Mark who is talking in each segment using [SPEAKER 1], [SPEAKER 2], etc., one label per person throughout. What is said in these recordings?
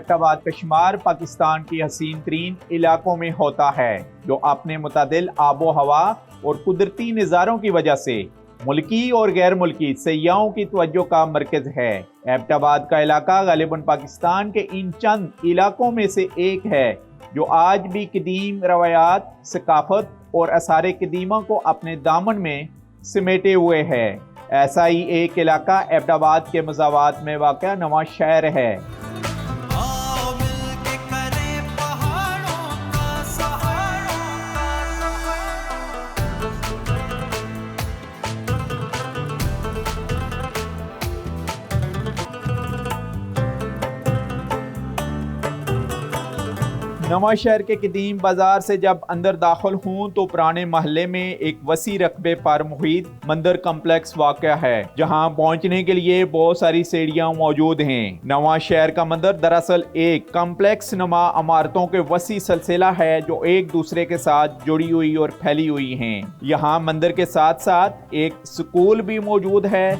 [SPEAKER 1] एबटाबाद का शुमार पाकिस्तान की हसीन तरीन इलाकों में होता है, जो अपने मुतदिल आबो हवा और कुदरती नज़ारों की वजह से मुल्की और गैर मुल्की सयाहों की तवज्जो का मरकज है। एबटाबाद का इलाका गालिबन पाकिस्तान के इन चंद इलाकों में से एक है जो आज भी कदीम रवायात, सकाफत और आसार कदीमा को अपने दामन में समेटे हुए है। ऐसा ही एक इलाका एबटाबाद के मज़ावात में वाक़या नवा शहर है। नवा शहर के कदीम बाजार से जब अंदर दाखिल हूँ तो पुराने महल्ले में एक वसी रकबे पर मुहित मंदिर कम्प्लेक्स वाक़या है, जहाँ पहुँचने के लिए बहुत सारी सीढ़ियाँ मौजूद हैं। नवा शहर का मंदिर दरअसल एक कम्प्लेक्स नुमा इमारतों के वसी सिलसिला है जो एक दूसरे के साथ जुड़ी हुई और फैली हुई हैं। यहाँ मंदिर के साथ साथ एक स्कूल भी मौजूद है।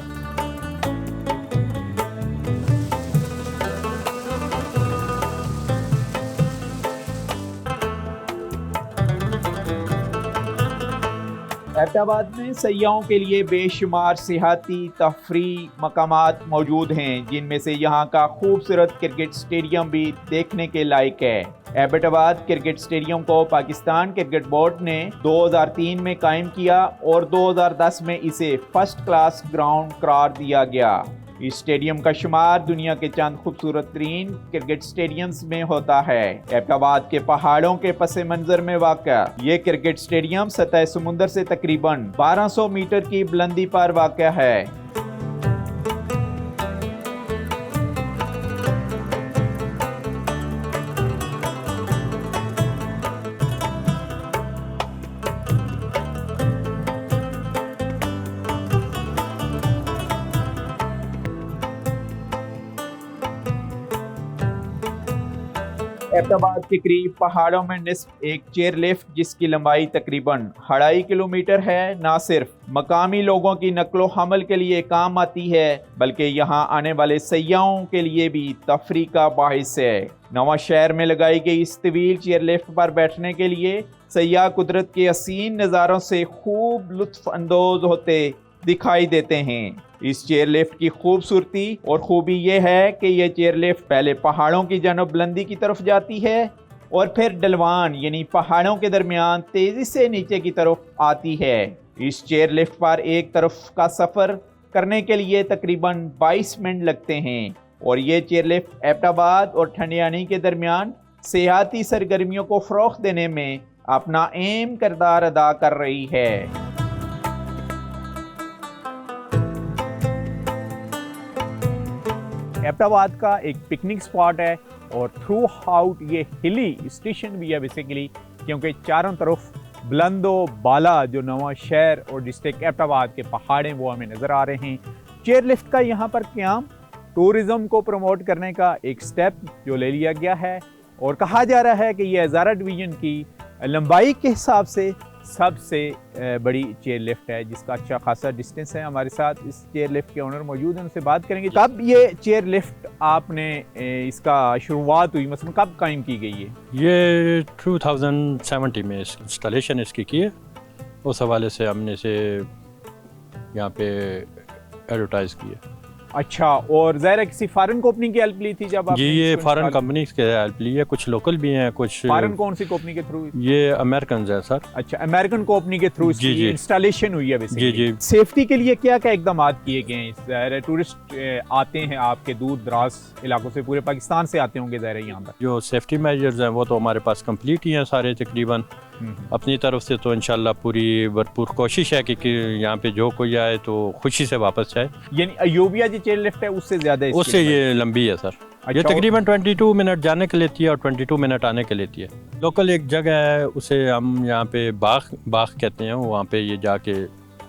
[SPEAKER 1] एबटाबाद में सयाहों के लिए बेशुमार सियाहती तफरी मकामात मौजूद हैं, जिनमें से यहाँ का खूबसूरत क्रिकेट स्टेडियम भी देखने के लायक है। एबटाबाद क्रिकेट स्टेडियम को पाकिस्तान क्रिकेट बोर्ड ने 2003 में कायम किया और 2010 में इसे फर्स्ट क्लास ग्राउंड करार दिया गया। इस स्टेडियम का शुमार दुनिया के चंद खूबसूरत तरीन क्रिकेट स्टेडियम्स में होता है। एबटाबाद के पहाड़ों के पस मंजर में वाक़या ये क्रिकेट स्टेडियम सतह समुंदर से तकरीबन 1200 मीटर की बुलंदी पर वाक़या है। एबटाबाद के करीब पहाड़ों में निस्ब एक चेयर लिफ्ट जिसकी लंबाई तकरीबन 2.5 किलोमीटर है, ना सिर्फ मकामी लोगों की नकलो हमल के लिए काम आती है बल्कि यहाँ आने वाले सयाहों के लिए भी तफरी का बाहिस है। नवा शहर में लगाई गई इस तवील चेयर लिफ्ट पर बैठने के लिए सयाह कुदरत के हसीन नज़ारों से खूब लुत्फ अंदोज होते दिखाई देते हैं। इस चेयर लिफ्ट की खूबसूरती और खूबी यह है कि यह चेयर लिफ्ट पहले पहाड़ों की जानब बुलंदी की तरफ जाती है और फिर डलवान यानी पहाड़ों के दरमियान तेजी से नीचे की तरफ आती है। इस चेयर लिफ्ट पर एक तरफ का सफ़र करने के लिए तकरीबन 22 मिनट लगते हैं और ये चेयर लिफ्ट एबटाबाद और ठंडियानी के दरमियान सियाहती सरगर्मियों को फ़रोग़ देने में अपना अहम किरदार अदा कर रही है। एबटाबाद का एक पिकनिक स्पॉट है और थ्रू आउट ये हिली स्टेशन भी है बेसिकली, क्योंकि चारों तरफ बुलंदो बाला जो नवा शहर और डिस्ट्रिक्ट एबटाबाद के पहाड़े वो हमें नज़र आ रहे हैं। चेयर लिफ्ट का यहाँ पर क़याम टूरिज़म को प्रमोट करने का एक स्टेप जो ले लिया गया है और कहा जा रहा है कि ये हज़ारा डिवीज़न की लंबाई के हिसाब से सबसे बड़ी चेयर लिफ्ट है, जिसका अच्छा खासा डिस्टेंस है। हमारे साथ इस चेयर लिफ्ट के ओनर मौजूद हैं, उनसे बात करेंगे। कब ये चेयर लिफ्ट आपने इसका शुरुआत हुई, मतलब कब कायम की गई है?
[SPEAKER 2] ये 2017 में इंस्टॉलेशन इसकी की है। उस हवाले से हमने इसे यहाँ पे एडवर्टाइज किया।
[SPEAKER 1] अच्छा, और ज़ाहिर है किसी फॉरेन कंपनी की हेल्प ली थी जब आप?
[SPEAKER 2] जी, ये फॉरेन कंपनी की हेल्प ली है, कुछ लोकल भी हैं, कुछ
[SPEAKER 1] फॉरेन कौन सी कंपनी के थ्रू?
[SPEAKER 2] ये अमेरिकन है सर।
[SPEAKER 1] अच्छा, अमेरिकन कंपनी के थ्रू
[SPEAKER 2] जी जी
[SPEAKER 1] इंस्टॉलेशन हुई है बेसिकली।
[SPEAKER 2] जी जी।
[SPEAKER 1] सेफ्टी के लिए क्या क्या इकदाम किए गए हैं? ज़ाहिर टूरिस्ट आते हैं आपके दूर दराज इलाकों से, पूरे पाकिस्तान से आते होंगे ज़ाहिर यहाँ पर।
[SPEAKER 2] जो सेफ्टी मेजर्स हैं वो तो हमारे पास कंप्लीट ही हैं सारे तकरीबन। अपनी तरफ से तो इंशाल्लाह पूरी भरपूर कोशिश है कि यहाँ पे जो कोई आए तो खुशी से वापस जाए।
[SPEAKER 1] यानी अयूबिया जो चेयर लिफ्ट है उससे ज़्यादा है?
[SPEAKER 2] उससे ये लंबी है सर। अच्छा, ये तकरीबन 22 मिनट जाने के लेती है और 22 मिनट आने के लेती है। लोकल एक जगह है, उसे हम यहाँ पे बाग कहते हैं, वहाँ पे ये जाके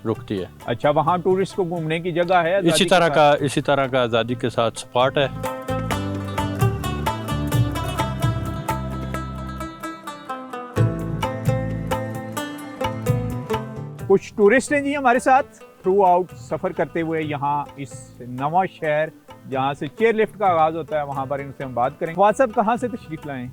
[SPEAKER 2] रुकती है।
[SPEAKER 1] अच्छा, वहाँ टूरिस्ट को घूमने की जगह है?
[SPEAKER 2] इसी तरह का आज़ादी के साथ स्पॉट है।
[SPEAKER 1] कुछ टूरिस्ट हैं जी हमारे साथ थ्रू आउट सफ़र करते हुए यहाँ इस नवा शहर जहाँ से चेयर लिफ्ट का आगाज़ होता है, वहाँ पर इनसे हम बात करेंगे। फवाद साहब कहाँ से तशरीफ़ लाएँ?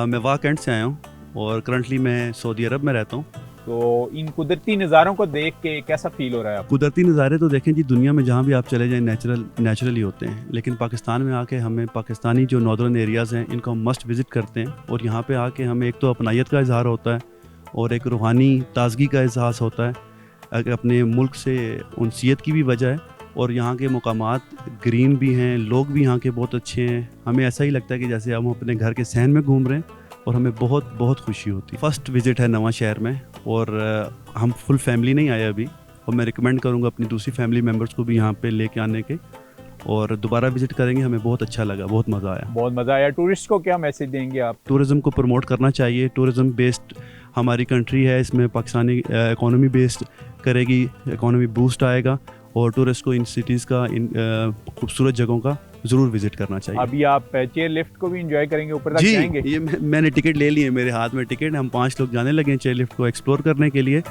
[SPEAKER 3] मैं वाह कैंट से आया हूँ और करंटली मैं सऊदी अरब में रहता हूँ।
[SPEAKER 1] तो इन कुदरती नज़ारों को देख के कैसा फील हो रहा है आपको?
[SPEAKER 3] कुदरती नज़ारे तो देखें जी, दुनिया में जहाँ भी आप चले जाएं नेचुरली होते हैं, लेकिन पाकिस्तान में आके हमें पाकिस्तानी जो नॉर्दर्न एरियाज़ हैं इनको हम मस्ट विज़िट करते हैं और यहाँ पे आके हमें एक तो अपनायत का इजहार होता है और एक रूहानी ताजगी का एहसास होता है। अपने मुल्क से उनसियत की भी वजह है और यहाँ के मकामात ग्रीन भी हैं, लोग भी यहाँ के बहुत अच्छे हैं। हमें ऐसा ही लगता है कि जैसे हम अपने घर के सहन में घूम रहे हैं और हमें बहुत बहुत खुशी होती है। फर्स्ट विज़िट है नवां शहर में और हम फुल फैमिली नहीं आए अभी, और मैं रिकमेंड करूँगा अपनी दूसरी फैमिली मेम्बर्स को भी यहाँ पे लेके आने के, और दोबारा विज़िट करेंगे। हमें बहुत अच्छा लगा, बहुत मज़ा आया।
[SPEAKER 1] बहुत मज़ा आया। टूरिस्ट को क्या मैसेज देंगे आप?
[SPEAKER 3] टूरिज़म को प्रमोट करना चाहिए। टूरिज़म बेस्ड हमारी कंट्री है, इसमें पाकिस्तानी इकोनॉमी बेस्ड करेगी, इकोनॉमी बूस्ट आएगा और टूरिस्ट को इन सिटीज़ का, इन खूबसूरत जगहों का ज़रूर विज़िट करना चाहिए।
[SPEAKER 1] अभी आप चेयर लिफ्ट को भी एंजॉय करेंगे, ऊपर तक
[SPEAKER 3] जी
[SPEAKER 1] जाएंगे?
[SPEAKER 3] ये मैंने टिकट ले ली है, मेरे हाथ में टिकट। हम 5 लोग जाने लगे हैं चेयर लिफ्ट को एक्सप्लोर करने के लिए।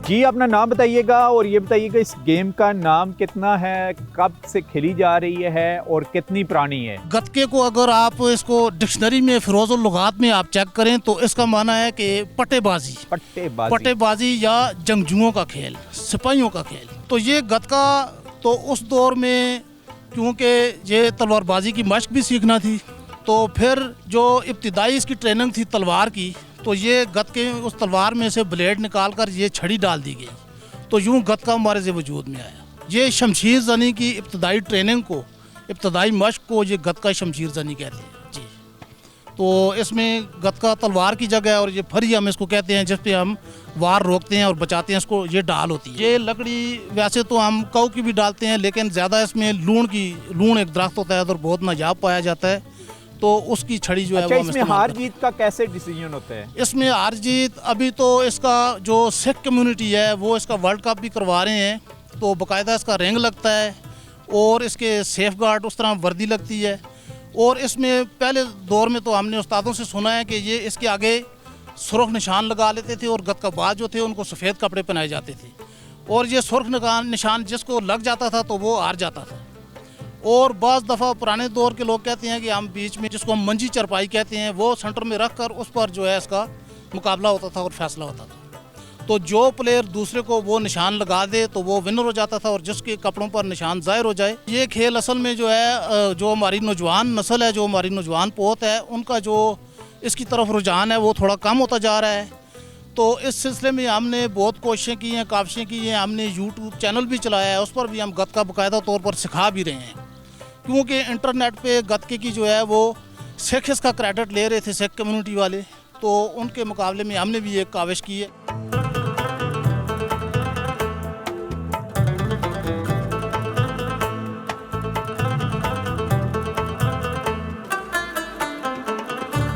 [SPEAKER 1] जी अपना नाम बताइएगा और ये बताइएगा इस गेम का नाम कितना है, कब से खेली जा रही है और कितनी पुरानी है?
[SPEAKER 4] गतके को अगर आप इसको डिक्शनरी में फिरोजुल लुगात में आप चेक करें तो इसका माना है कि पट्टेबाजी या जंगजुओं का खेल, सिपाहियों का खेल। तो ये गतका तो उस दौर में, क्योंकि ये तलवारबाजी की मशक भी सीखना थी, तो फिर जो इब्तिदाई इसकी ट्रेनिंग थी तलवार की, तो ये गतके उस तलवार में से ब्लेड निकाल कर ये छड़ी डाल दी गई, तो यूँ गतका हमारे से वजूद में आया। ये शमशीर जनी की इब्तदाई ट्रेनिंग को, इब्तदाई मशक को ये गतका शमशीर जनी कहते हैं जी। तो इसमें गतका तलवार की जगह है और ये फरी हम इसको कहते हैं, जिस पे हम वार रोकते हैं और बचाते हैं, इसको ये डाल होती है। ये लकड़ी वैसे तो हम काऊ की भी डालते हैं, लेकिन ज़्यादा इसमें लूण एक दरख्त होता है और बहुत नायाब पाया जाता है, तो उसकी छड़ी जो है
[SPEAKER 1] अच्छा,
[SPEAKER 4] वो
[SPEAKER 1] इसमें हार जीत का कैसे डिसीजन होता है?
[SPEAKER 4] इसमें हार जीत अभी तो इसका जो सिख कम्युनिटी है वो इसका वर्ल्ड कप भी करवा रहे हैं, तो बाकायदा इसका रिंग लगता है और इसके सेफ गार्ड उस तरह वर्दी लगती है। और इसमें पहले दौर में तो हमने उस्तादों से सुना है कि ये इसके आगे सुर्ख निशान लगा लेते थे और गतकाबाज जो थे उनको सफ़ेद कपड़े पहनाए जाते थे, और ये सुर्ख निशान जिसको लग जाता था तो वो हार जाता था। और बाज़ दफ़ा पुराने दौर के लोग कहते हैं कि हम बीच में, जिसको हम मंजी चरपाई कहते हैं, वो सेंटर में रख कर उस पर जो है इसका मुकाबला होता था और फैसला होता था। तो जो प्लेयर दूसरे को वो निशान लगा दे तो वो विनर हो जाता था, और जिसके कपड़ों पर निशान ज़ाहिर हो जाए। ये खेल असल में जो है, जो हमारी नौजवान नस्ल है, जो हमारी नौजवान पोत है, उनका जो इसकी तरफ रुझान है वो थोड़ा कम होता जा रहा है। तो इस सिलसिले में हमने बहुत कोशिशें की हैं, काविशें की हैं। हमने यूट्यूब चैनल भी चलाया है, उस पर भी हम गतका बाकायदा तौर पर सिखा भी रहे हैं, क्योंकि इंटरनेट पे गतके की जो है वो सिख इसका क्रेडिट ले रहे थे, सिख कम्युनिटी वाले, तो उनके मुकाबले में हमने भी एक काविश की है।